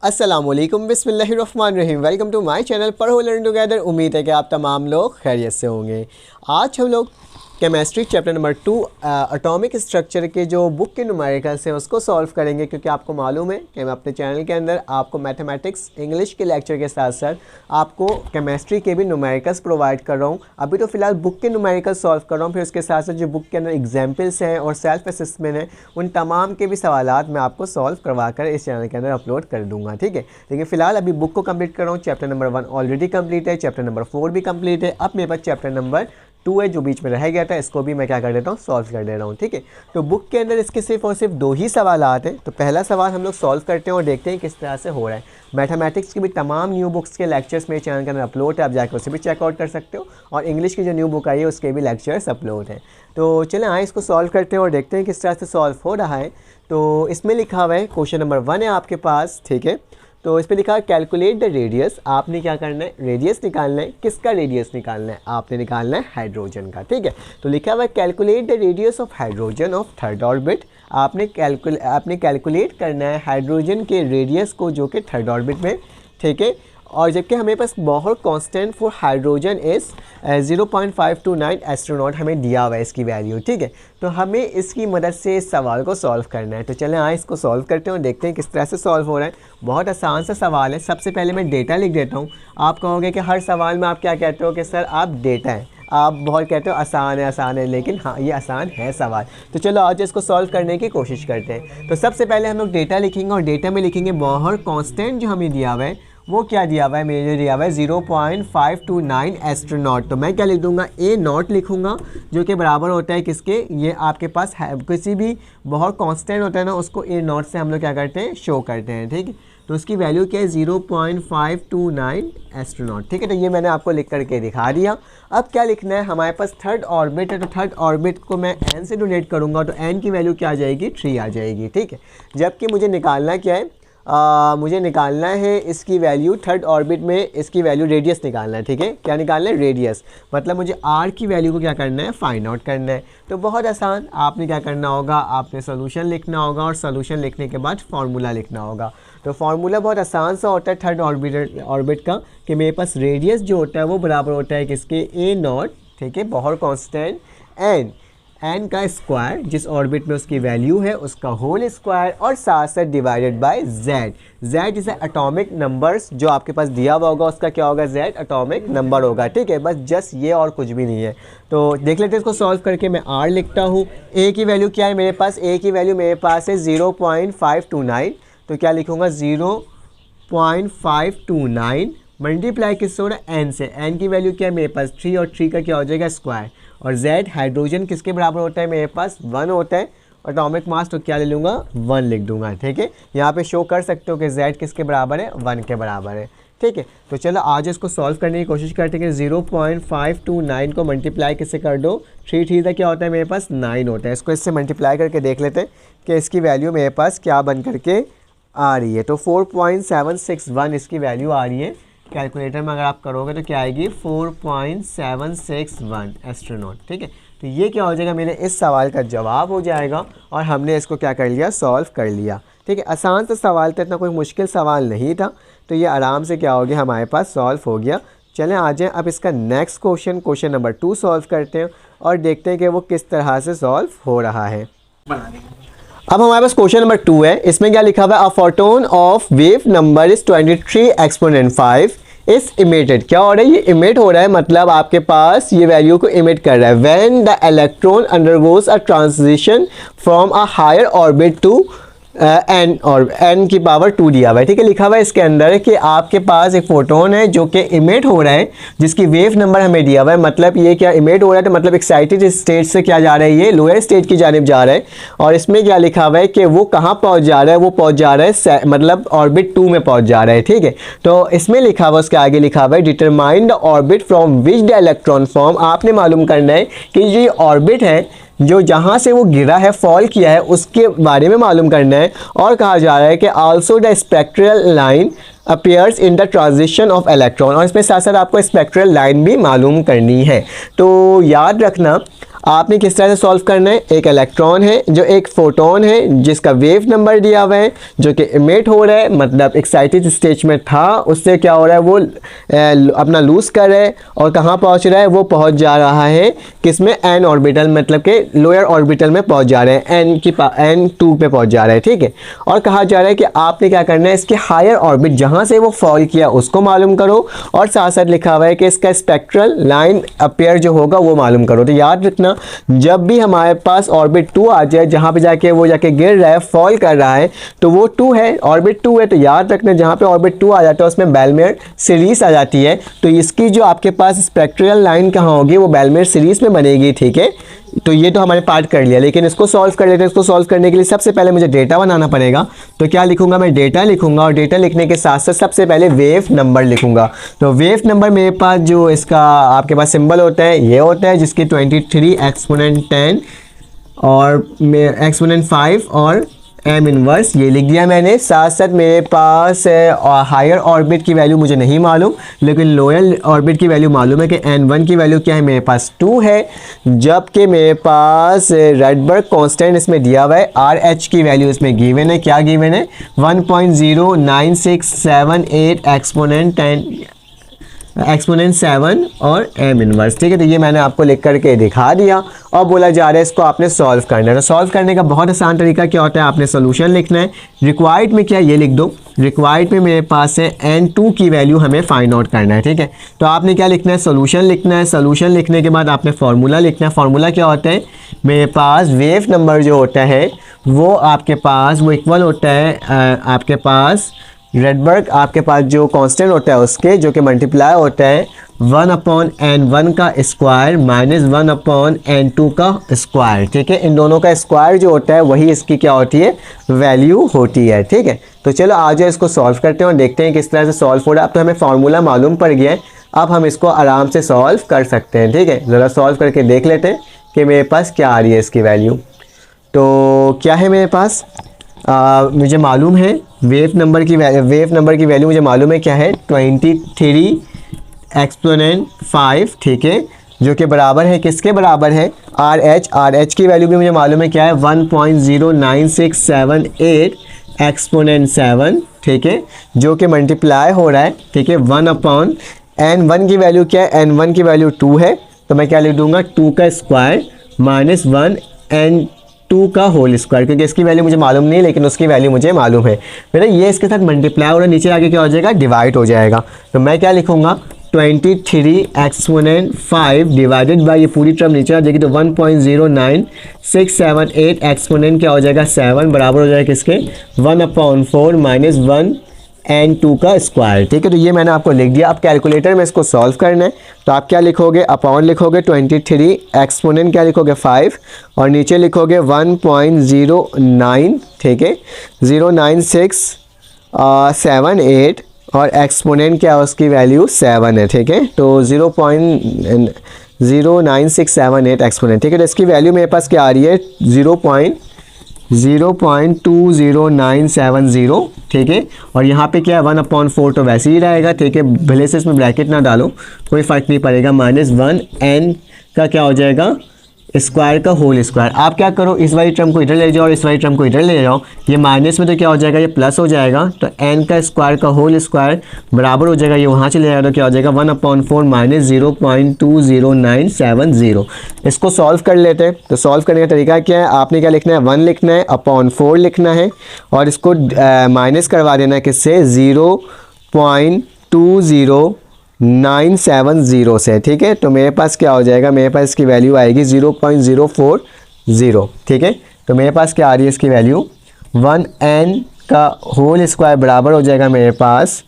अस्सलामुअलैकुम बिस्मिल्लाहिर्रहमानिर्रहीम। Welcome to my channel पढ़ो लर्न टुगेदर। उम्मीद है कि आप तमाम लोग खैरियत से होंगे। आज हम लोग chemistry chapter number 2 atomic structure के जो बुक के न्यूमेरिकल्स हैं उसको सॉल्व करेंगे, क्योंकि आपको मालूम है कि मैं अपने चैनल के अंदर आपको मैथमेटिक्स इंग्लिश के लेक्चर के साथ साथ आपको केमिस्ट्री के भी न्यूमेरिकल्स प्रोवाइड कर रहा हूँ। अभी तो फ़िलहाल बुक के न्यूमेरिकल्स सॉल्व कर रहा हूँ, फिर उसके साथ साथ जो बुक के अंदर एग्जाम्पल्स हैं और सेल्फ असेसमेंट है उन तमाम के भी सवालात मैं आपको सॉल्व करवा कर इस चैनल के अंदर अपलोड कर दूँगा। ठीक है, लेकिन फ़िलहाल अभी बुक को कंप्लीट कर रहा हूँ। चैप्टर नंबर 1 ऑलरेडी कंप्लीट है, चैप्टर नंबर 4 भी कंप्लीट है। अब मेरे पास चैप्टर नंबर 2 है जो बीच में रह गया था, इसको भी मैं क्या कर देता हूँ, सॉल्व कर दे रहा हूँ। ठीक है, तो बुक के अंदर इसके सिर्फ और सिर्फ 2 ही सवाल आते हैं। तो पहला सवाल हम लोग सॉल्व करते हैं और देखते हैं किस तरह से हो रहा है। मैथमेटिक्स की भी तमाम न्यू बुक्स के लेक्चर्स मेरे चैनल के अंदर अपलोड है, आप जाकर उसे भी चेकआउट कर सकते हो। और इंग्लिश की जो न्यू बुक आई है उसके भी लेक्चर्स अपलोड हैं। तो चलें आए इसको सॉल्व करते हैं और देखते हैं किस तरह से सॉल्व हो रहा है। तो इसमें लिखा हुआ है क्वेश्चन नंबर 1 है आपके पास। ठीक है, तो इस पर लिखा है कैलकुलेट द रेडियस। आपने क्या करना है, रेडियस निकालना है। किसका रेडियस निकालना है, आपने निकालना है हाइड्रोजन का। ठीक है, तो लिखा हुआ है calculate the radius of hydrogen of third orbit. आपने कैलकुलेट करना है हाइड्रोजन के रेडियस को जो कि थर्ड ऑर्बिट में। ठीक है, और जबकि हमें पास Bohr constant for hydrogen is 0.529 angstrom हमें दिया हुआ है इसकी वैल्यू। ठीक है, तो हमें इसकी मदद से इस सवाल को सॉल्व करना है। तो चलें आए इसको सॉल्व करते हैं और देखते हैं किस तरह से सॉल्व हो रहा है। बहुत आसान सा सवाल है। सबसे पहले मैं डेटा लिख देता हूँ। आप कहोगे कि हर सवाल में आप क्या कहते हो कि सर आप डेटा है, आप बहुत कहते हो आसान है, लेकिन हाँ ये आसान है सवाल। तो चलो आज इसको सॉल्व करने की कोशिश करते हैं। तो सबसे पहले हम लोग डेटा लिखेंगे और डेटा में लिखेंगे बोहर कांस्टेंट जो हमें दिया हुआ है वो क्या दिया हुआ है, मेरे दिया हुआ है 0.529 एस्ट्रोनॉट। तो मैं क्या लिख दूंगा, ए नॉट लिखूंगा, जो कि बराबर होता है किसके, ये आपके पास है किसी भी बहुत कांस्टेंट होता है ना उसको ए नॉट से हम लोग क्या करते हैं, शो करते हैं। ठीक है, तो उसकी वैल्यू क्या है 0.529 एस्ट्रोनॉट। ठीक है, तो ये मैंने आपको लिख करके दिखा दिया। अब क्या लिखना है, हमारे पास थर्ड ऑर्बिट है, तो थर्ड ऑर्बिट को मैं एन से डोनेट करूँगा तो एन की वैल्यू क्या आ जाएगी, 3 आ जाएगी। ठीक है, जबकि मुझे निकालना क्या है, मुझे निकालना है इसकी वैल्यू थर्ड ऑर्बिट में, इसकी वैल्यू रेडियस निकालना है। ठीक है, क्या निकालना है, रेडियस। मतलब मुझे आर की वैल्यू को क्या करना है, फाइंड आउट करना है। तो बहुत आसान, आपने क्या करना होगा, आपने सोल्यूशन लिखना होगा और सोल्यूशन लिखने के बाद फार्मूला लिखना होगा। तो फार्मूला बहुत आसान सा होता है थर्ड ऑर्बिट का, कि मेरे पास रेडियस जो होता है वो बराबर होता है किसके, ए नॉट। ठीक है, बोहर कांस्टेंट एन का स्क्वायर, जिस ऑर्बिट में उसकी वैल्यू है उसका होल स्क्वायर, और साथ साथ डिवाइडेड बाय जेड। जेड जिसे एटॉमिक नंबर्स जो आपके पास दिया हुआ होगा उसका क्या होगा, जेड एटॉमिक नंबर होगा। ठीक है, बस जस्ट ये और कुछ भी नहीं है। तो देख लेते हैं इसको सॉल्व करके। मैं आर लिखता हूँ, ए की वैल्यू क्या है मेरे पास, ए की वैल्यू मेरे पास है 0.529। तो क्या लिखूँगा, 0.529 मल्टीप्लाई किससे हो रहा है, एन से। एन की वैल्यू क्या है मेरे पास 3, और 3 का क्या हो जाएगा, स्क्वायर। और z हाइड्रोजन किसके बराबर होता है, मेरे पास 1 होता है। एटॉमिक मास तो क्या ले लूँगा, 1 लिख दूंगा। ठीक है, यहाँ पे शो कर सकते हो कि z किसके बराबर है, 1 के बराबर है। ठीक है, तो चलो आज इसको सॉल्व करने की कोशिश करते हैं कि 0.529 को मल्टीप्लाई किससे कर दो, 3 का क्या होता है मेरे पास, 9 होता है। इसको इससे मल्टीप्लाई करके देख लेते हैं कि इसकी वैल्यू मेरे पास क्या बन करके आ रही है। तो 4.761 इसकी वैल्यू आ रही है। कैलकुलेटर में अगर आप करोगे तो क्या आएगी, 4.761 एस्ट्रोनॉट। ठीक है, तो ये क्या हो जाएगा, मेरे इस सवाल का जवाब हो जाएगा और हमने इसको क्या कर लिया, सॉल्व कर लिया। ठीक है, आसान सा सवाल था, इतना कोई मुश्किल सवाल नहीं था। तो ये आराम से क्या हो गया, हमारे पास सॉल्व हो गया। चलें आ जाएँ अब इसका नेक्स्ट क्वेश्चन नंबर 2 सॉल्व करते हैं और देखते हैं कि वो किस तरह से सॉल्व हो रहा है। अब हमारे पास क्वेश्चन नंबर 2 है। इसमें क्या लिखा हुआ है, a photon of wave number is 23 exponent 5 is emitted. क्या हो रहा है, ये इमिट हो रहा है, मतलब आपके पास ये वैल्यू को इमिट कर रहा है। When the electron undergoes a transition from a higher orbit to N, और एन की पावर 2 दिया हुआ है। ठीक है, लिखा हुआ है इसके अंदर कि आपके पास एक फोटोन है जो कि इमिट हो रहा है, जिसकी वेव नंबर हमें दिया हुआ है। मतलब ये क्या इमिट हो रहा है, तो मतलब एक्साइटेड स्टेट से क्या जा रहा है, ये लोअर स्टेट की जानिब जा रहा है। और इसमें क्या लिखा हुआ है कि वो कहाँ पहुँच जा रहा है, वो पहुँच जा रहा है मतलब ऑर्बिट 2 में पहुँच जा रहा है। ठीक है, तो इसमें लिखा हुआ, उसके आगे लिखा हुआ है determine the orbit from which the electron form. आपने मालूम करना है कि ये ऑर्बिट है जो जहाँ से वो गिरा है, फॉल किया है, उसके बारे में मालूम करना है। और कहा जा रहा है कि also the spectral line appears in the transition of electron, और इसमें साथ साथ आपको स्पेक्ट्रल लाइन भी मालूम करनी है। तो याद रखना, आपने किस तरह से सॉल्व करना है, एक इलेक्ट्रॉन है जो एक फोटोन है जिसका वेव नंबर दिया हुआ है जो कि इमिट हो रहा है, मतलब एक्साइटेड स्टेज में था, उससे क्या हो रहा है वो अपना लूज कर रहा है और कहाँ पहुँच रहा है, वो पहुँच जा रहा है किसमें, एन ऑर्बिटल, मतलब कि लोअर ऑर्बिटल में पहुँच जा रहे हैं, N2 पे पहुँच जा रहा है, ठीक है। और कहा जा रहा है कि आपने क्या करना है, इसके हायर ऑर्बिट जहाँ से वो फॉल किया उसको मालूम करो, और साथ साथ लिखा हुआ है कि इसका स्पेक्ट्रल लाइन अपेयर जो होगा वो मालूम करो। तो याद रखना, जब भी हमारे पास ऑर्बिट 2 आ जाए, जहाँ पे जाके वो जाके गिर रहा है, फॉल कर रहा है, तो वो 2 है, ऑर्बिट 2 है, तो याद रखना जहाँ पे ऑर्बिट 2 आ जाता है उसमें बेलमेयर सीरीज आ जाती है, तो इसकी जो आपके पास स्पेक्ट्रल लाइन कहाँ होगी, वो बेलमेयर सीरीज में बनेगी, ठीक है। तो ये तो हमारे पार्ट कर लिया, लेकिन इसको सॉल्व कर लेते हैं। इसको सॉल्व करने के लिए सबसे पहले मुझे डेटा बनाना पड़ेगा। तो क्या लिखूंगा, मैं डेटा लिखूंगा, और डेटा लिखने के साथ साथ सबसे पहले वेव नंबर लिखूंगा। तो वेव नंबर मेरे पास जो इसका आपके पास सिंबल होता है ये होता है, जिसकी 23 एक्सपोनेंट 10 और एक्सपोनेंट 5 और एम इनवर्स, ये लिख दिया मैंने। साथ साथ मेरे पास हायर ऑर्बिट की वैल्यू मुझे नहीं मालूम, लेकिन लोअर ऑर्बिट की वैल्यू मालूम है कि N1 की वैल्यू क्या है, मेरे पास 2 है, जबकि मेरे पास रडबर्ग कांस्टेंट इसमें दिया हुआ है, RH की वैल्यू इसमें गिवन है, क्या गिवन है, 1.09678 एक्सपोनेंट 7 और एम इनवर्स, ठीक है। तो ये मैंने आपको लिख करके दिखा दिया, और बोला जा रहा है इसको आपने सॉल्व करना है। तो सॉल्व करने का बहुत आसान तरीका क्या होता है, आपने सोल्यूशन लिखना है। रिक्वायर्ड में क्या, ये लिख दो, रिक्वायर्ड में मेरे पास है N2 की वैल्यू हमें फाइंड आउट करना है, ठीक है। तो आपने क्या लिखना है, सोल्यूशन लिखना है। सोल्यूशन लिखने के बाद आपने फार्मूला लिखना है। फार्मूला क्या होता है, मेरे पास वेव नंबर जो होता है वो आपके पास वो इक्वल होता है आपके पास रडबर्ग आपके पास जो कांस्टेंट होता है उसके, जो कि मल्टीप्लाई होता है 1/N1 का स्क्वायर माइनस 1/N2 का स्क्वायर, ठीक है। इन दोनों का स्क्वायर जो होता है वही इसकी क्या होती है, वैल्यू होती है, ठीक है। तो चलो आज इसको सॉल्व करते हैं और देखते हैं किस तरह से सॉल्व हो रहा है। अब तो हमें फार्मूला मालूम पड़ गया है, अब हम इसको आराम से सॉल्व कर सकते हैं, ठीक है। ज़रा सॉल्व करके देख लेते हैं कि मेरे पास क्या आ रही है इसकी वैल्यू। तो क्या है मेरे पास, मुझे मालूम है वेव नंबर की वैल्यू मुझे मालूम है क्या है, 23 एक्सपोनेंट 5, ठीक है, जो कि बराबर है किसके बराबर है, RH की वैल्यू भी मुझे मालूम है क्या है, 1.09678 एक्सपोनेंट 7, ठीक है, जो कि मल्टीप्लाई हो रहा है, ठीक है, 1/N1 की वैल्यू क्या है, N1 की वैल्यू 2 है, तो मैं क्या लिख दूंगा, 2 का स्क्वायर माइनस 1/N2 का होल स्क्वायर, क्योंकि इसकी वैल्यू मुझे मालूम नहीं लेकिन उसकी वैल्यू मुझे मालूम है। फिर ये इसके साथ मल्टीप्लाई हो रहा है, नीचे आके क्या हो जाएगा, डिवाइड हो जाएगा। तो मैं क्या लिखूंगा, 23 एक्सपोनेंट 5 डिवाइडेड बाई, ये पूरी टर्म नीचे आ जाएगी, तो 1.09678 एक्सपोनेंट क्या हो जाएगा, 7 बराबर हो जाएगा किसके, 1/4 माइनस 1/N2 का स्क्वायर, ठीक है। तो ये मैंने आपको लिख दिया। अब कैलकुलेटर में इसको सॉल्व करना है, तो आप क्या लिखोगे, अपॉन लिखोगे 23 एक्सपोनेंट क्या लिखोगे 5 और नीचे लिखोगे 1.09, ठीक है, 09678 और एक्सपोनेंट क्या है उसकी वैल्यू 7 है, ठीक है। तो 0.09678 एक्सपोनेंट, ठीक है। तो इसकी वैल्यू मेरे पास क्या आ रही है, 0.20970, ठीक है। और यहाँ पे क्या है 1/4 तो वैसे ही रहेगा, ठीक है, भले से इसमें ब्रैकेट ना डालो कोई फ़र्क नहीं पड़ेगा, माइनस 1n का क्या हो जाएगा, स्क्वायर का होल स्क्वायर। आप क्या करो, इस वाली टर्म को इधर ले जाओ और इस वाली टर्म को इधर ले जाओ, ये माइनस में तो क्या हो जाएगा, ये प्लस हो जाएगा, तो n का स्क्वायर का होल स्क्वायर बराबर हो जाएगा, ये वहाँ चले जाएगा, तो क्या हो जाएगा 1/4 माइनस 0.20970। इसको सॉल्व कर लेते हैं। तो सॉल्व करने का तरीका क्या है, आपने क्या लिखना है, 1 लिखना है, अपॉन 4 लिखना है और इसको माइनस करवा देना है किससे, 0.20970 से, ठीक है। तो मेरे पास क्या हो जाएगा, मेरे पास इसकी वैल्यू आएगी 0.040, ठीक है। तो मेरे पास क्या आ रही है इसकी वैल्यू, 1n का होल स्क्वायर बराबर हो जाएगा मेरे पास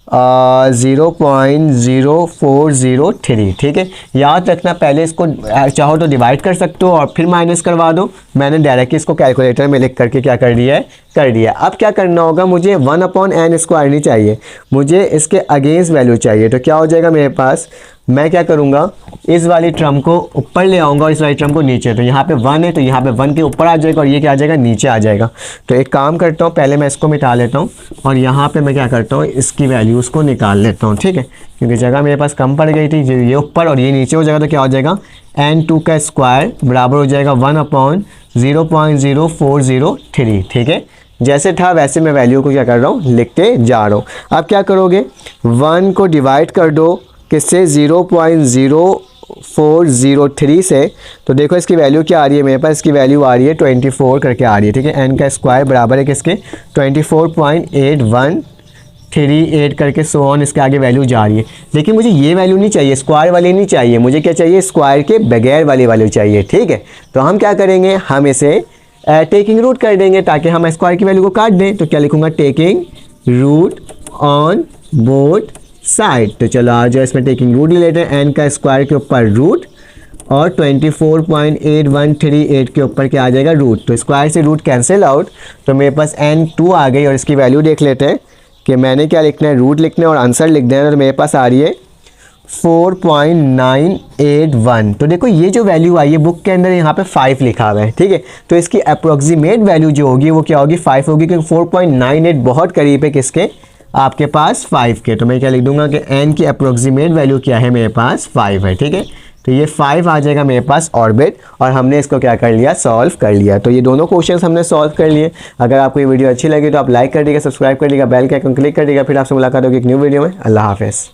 0.0403, ठीक है। याद रखना, पहले इसको चाहो तो डिवाइड कर सकते हो और फिर माइनस करवा दो। मैंने डायरेक्टली इसको कैलकुलेटर में लिख करके क्या कर दिया है, कर दिया। अब क्या करना होगा, मुझे 1/n स्क्वायर नहीं चाहिए, मुझे इसके अगेंस्ट वैल्यू चाहिए। तो क्या हो जाएगा मेरे पास, मैं क्या करूँगा, इस वाली टर्म को ऊपर ले आऊँगा और इस वाली टर्म को नीचे। तो यहाँ पे 1 है तो यहाँ पे 1 के ऊपर आ जाएगा और ये क्या आ जाएगा, नीचे आ जाएगा। तो एक काम करता हूँ, पहले मैं इसको मिटा लेता हूँ और यहाँ पे मैं क्या करता हूँ, इसकी वैल्यूज़ को निकाल लेता हूँ, ठीक है, क्योंकि जगह मेरे पास कम पड़ गई थी। ये ऊपर और ये नीचे हो जाएगा तो क्या हो जाएगा, n2 का स्क्वायर बराबर हो जाएगा 1/0.0403, ठीक है। जैसे था वैसे मैं वैल्यू को क्या कर रहा हूँ, लिखते जा रहा हूँ। अब क्या करोगे, 1 को डिवाइड कर दो किससे, 0.0403 से। तो देखो इसकी वैल्यू क्या आ रही है मेरे पास, इसकी वैल्यू आ रही है 24 करके आ रही है, ठीक है। n का स्क्वायर बराबर है किसके, 24.8138 करके सो ऑन, इसके आगे वैल्यू जा रही है। लेकिन मुझे ये वैल्यू नहीं चाहिए, स्क्वायर वाली नहीं चाहिए, मुझे क्या चाहिए, स्क्वायर के बगैर वाली वैल्यू चाहिए, ठीक है। तो हम क्या करेंगे, हम इसे टेकिंग रूट कर देंगे ताकि हम स्क्वायर की वैल्यू को काट दें। तो क्या लिखूंगा, taking root on both side. तो चलो आ जाओ, इसमें टेकिंग रूट ले लेते हैं, n का स्क्वायर के ऊपर रूट और 24.8138 के ऊपर क्या आ जाएगा, रूट। तो स्क्वायर से रूट कैंसिल आउट, तो मेरे पास n2 आ गई और इसकी वैल्यू देख लेते हैं कि मैंने क्या लिखना है, रूट लिखना है और आंसर लिख देना। तो मेरे पास आ रही है 4.981। तो देखो ये जो वैल्यू आई है बुक के अंदर यहाँ पे 5 लिखा हुआ है, ठीक है। तो इसकी अप्रोक्सीमेट वैल्यू जो होगी वो क्या होगी, 5 होगी, क्योंकि 4.98 बहुत करीब है किसके, आपके पास 5 के। तो मैं क्या लिख दूंगा कि n की अप्रोक्सीमेट वैल्यू क्या है, मेरे पास 5 है, ठीक है। तो ये 5 आ जाएगा मेरे पास ऑर्बिट, और हमने इसको क्या कर लिया, सॉल्व कर लिया। तो ये दोनों क्वेश्चंस हमने सॉल्व कर लिए। अगर आपको ये वीडियो अच्छी लगी तो आप लाइक कर दीजिएगा, सब्सक्राइब कर दीजिएगा, बेल के आइकन क्लिक कर दीजिएगा। फिर आपसे मुलाकात होगी एक न्यू वीडियो में। अल्लाह हाफिज़।